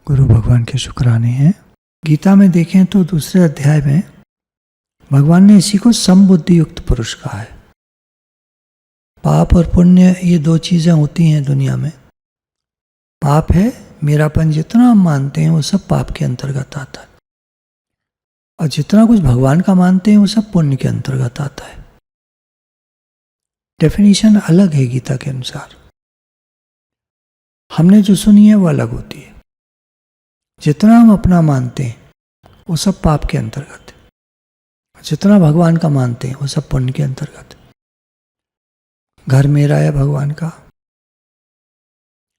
गुरु भगवान के शुक्राने हैं। गीता में देखें तो दूसरे अध्याय में भगवान ने इसी को समबुद्धि युक्त पुरुष कहा है। पाप और पुण्य ये दो चीज़ें होती हैं दुनिया में। पाप है मेरापन, जितना हम मानते हैं वो सब पाप के अंतर्गत आता है, और जितना कुछ भगवान का मानते हैं वो सब पुण्य के अंतर्गत आता है। डेफिनेशन अलग है गीता के अनुसार, हमने जो सुनी है वो अलग होती है। जितना हम अपना मानते हैं वो सब पाप के अंतर्गत है, जितना भगवान का मानते हैं वो सब पुण्य के अंतर्गत है। घर मेरा है भगवान का,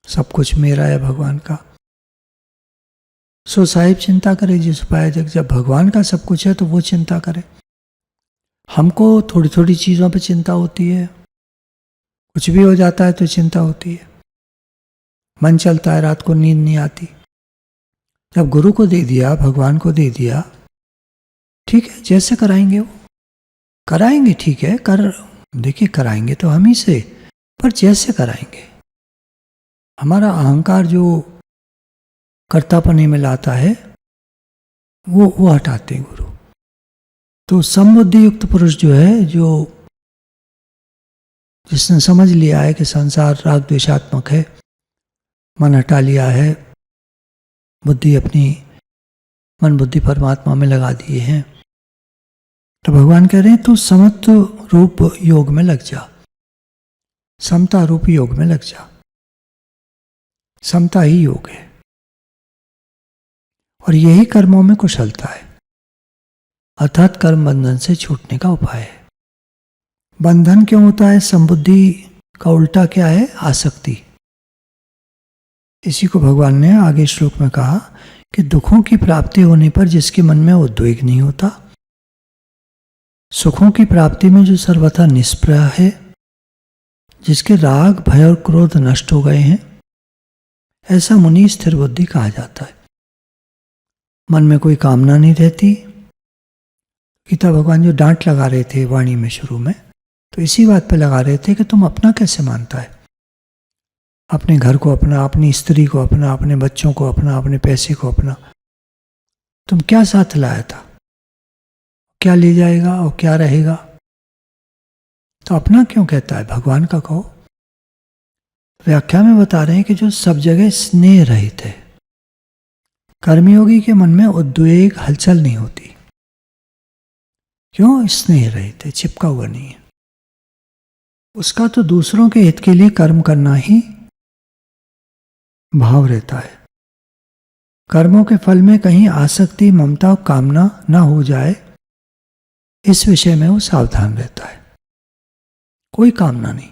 सब कुछ मेरा है भगवान का। सो साहिब चिंता करे जिस उपाय जग, जब भगवान का सब कुछ है तो वो चिंता करे। हमको थोड़ी थोड़ी चीज़ों पे चिंता होती है, कुछ भी हो जाता है तो चिंता होती है, मन चलता है, रात को नींद नहीं आती। जब गुरु को दे दिया, भगवान को दे दिया, ठीक है, जैसे कराएंगे वो कराएंगे, ठीक है, देखिए कराएंगे तो हम ही से, पर जैसे कराएंगे। हमारा अहंकार जो कर्तापने में लाता है वो हटाते हैं गुरु। तो समबुद्धि युक्त पुरुष जो है, जो जिसने समझ लिया है कि संसार राग द्वेषात्मक है, मन हटा लिया है, बुद्धि अपनी मन बुद्धि परमात्मा में लगा दिए हैं, तो भगवान कह रहे हैं तू समत्व रूप योग में लग जा, समता रूप योग में लग जा। समता ही योग है और यही कर्मों में कुशलता है, अर्थात कर्म बंधन से छूटने का उपाय है। बंधन क्यों होता है? संबुद्धि का उल्टा क्या है? आसक्ति। इसी को भगवान ने आगे श्लोक में कहा कि दुखों की प्राप्ति होने पर जिसके मन में उद्वेग नहीं होता, सुखों की प्राप्ति में जो सर्वथा निष्प्रह है, जिसके राग भय और क्रोध नष्ट हो गए हैं, ऐसा मुनि स्थिर बुद्धि कहा जाता है। मन में कोई कामना नहीं रहती। गीता भगवान जो डांट लगा रहे थे वाणी में शुरू में, तो इसी बात पे लगा रहे थे कि तुम अपना कैसे मानता है, अपने घर को अपना, अपनी स्त्री को अपना, अपने बच्चों को अपना, अपने पैसे को अपना। तुम क्या साथ लाया था, क्या ले जाएगा और क्या रहेगा? तो अपना क्यों कहता है, भगवान का कहो। व्याख्या में बता रहे हैं कि जो सब जगह स्नेह रहित है, कर्मयोगी के मन में उद्वेग हलचल नहीं होती। क्यों? स्नेह रहित है, चिपका हुआ नहीं है। उसका तो दूसरों के हित के लिए कर्म करना ही भाव रहता है। कर्मों के फल में कहीं आसक्ति, ममता और कामना ना हो जाए, इस विषय में वो सावधान रहता है। कोई कामना नहीं।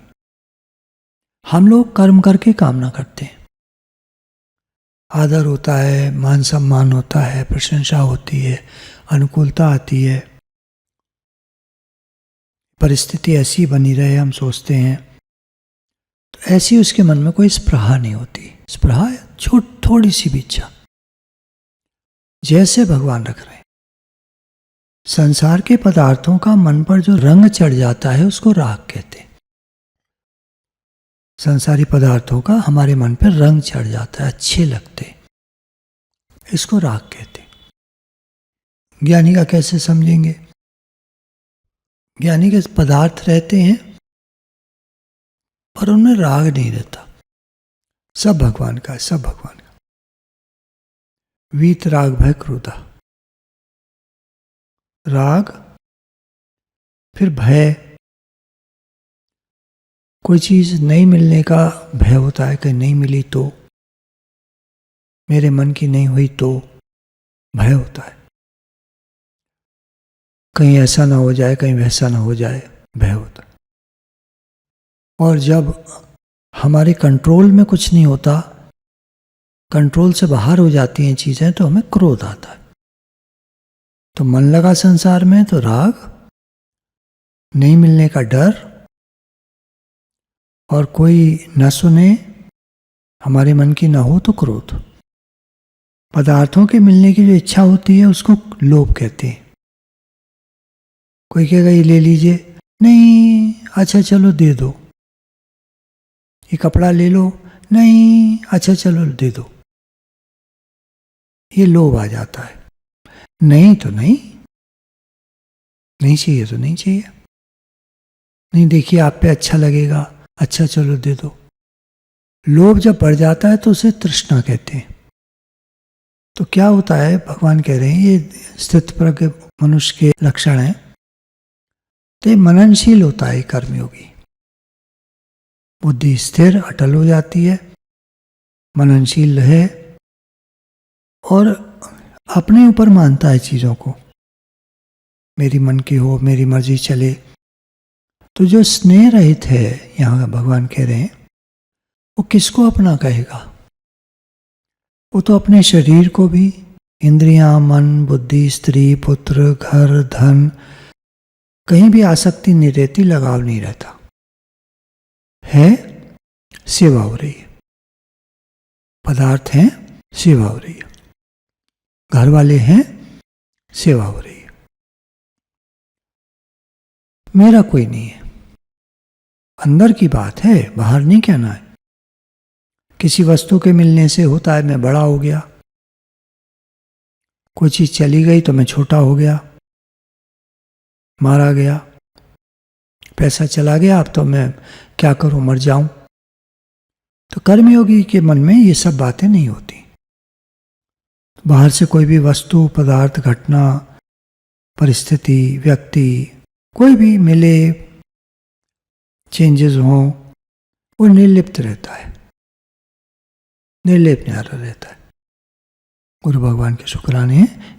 हम लोग कर्म करके कामना करते हैं। आदर होता है, मान सम्मान होता है, प्रशंसा होती है, अनुकूलता आती है, परिस्थिति ऐसी बनी रहे हम सोचते हैं, तो ऐसी उसके मन में कोई स्पृहा नहीं होती। स्पृहा थोड़ी सी भी इच्छा, जैसे भगवान रख रहे हैं। संसार के पदार्थों का मन पर जो रंग चढ़ जाता है उसको राग कहते हैं। संसारी पदार्थों का हमारे मन पर रंग चढ़ जाता है, अच्छे लगते, इसको राग कहते हैं। ज्ञानी का कैसे समझेंगे? ज्ञानी के पदार्थ रहते हैं पर उनमें राग नहीं रहता, सब भगवान का है, सब भगवान का। वीत राग भय क्रोधा, राग फिर भय, कोई चीज नहीं मिलने का भय होता है कि नहीं मिली तो, मेरे मन की नहीं हुई तो भय होता है, कहीं ऐसा ना हो जाए, कहीं वैसा ना हो जाए, भय होता है। और जब हमारे कंट्रोल में कुछ नहीं होता, कंट्रोल से बाहर हो जाती हैं चीजें, तो हमें क्रोध आता है। तो मन लगा संसार में तो राग, नहीं मिलने का डर, और कोई न सुने, हमारे मन की ना हो तो क्रोध। पदार्थों के मिलने की जो इच्छा होती है उसको लोभ कहते हैं। कोई कहेगा ये ले लीजिए, नहीं, अच्छा चलो दे दो। ये कपड़ा ले लो, नहीं, अच्छा चलो दे दो। ये लोभ आ जाता है। नहीं तो नहीं, नहीं चाहिए तो नहीं चाहिए, नहीं देखिए आप पे अच्छा लगेगा, अच्छा चलो दे दो। लोभ जब बढ़ जाता है तो उसे तृष्णा कहते हैं। तो क्या होता है, भगवान कह रहे हैं ये स्थितप्रज्ञ मनुष्य के लक्षण हैं। तो ये मननशील होता है कर्मयोगी, बुद्धि स्थिर अटल हो जाती है, मननशील रहे और अपने ऊपर मानता है चीज़ों को, मेरी मन की हो, मेरी मर्जी चले। तो जो स्नेह रहित है, यहाँ भगवान कह रहे हैं, वो किसको अपना कहेगा? वो तो अपने शरीर को भी, इंद्रियां, मन, बुद्धि, स्त्री, पुत्र, घर, धन, कहीं भी आसक्ति नहीं रहती, लगाव नहीं रहता है, सेवा हो रही है, पदार्थ हैं, सेवा हो रही है, घर वाले हैं, सेवा हो रही है, मेरा कोई नहीं है। अंदर की बात है, बाहर नहीं कहना है। किसी वस्तु के मिलने से होता है मैं बड़ा हो गया, कोई चीज चली गई तो मैं छोटा हो गया, मारा गया, पैसा चला गया, अब तो मैं क्या करूं, मर जाऊं। तो कर्मयोगी के मन में ये सब बातें नहीं होती। बाहर से कोई भी वस्तु, पदार्थ, घटना, परिस्थिति, व्यक्ति, कोई भी मिले, चेंजेस हों, वो निर्लिप्त रहता है, निर्लेप न्यारा रहता है। गुरु भगवान के शुक्राने हैं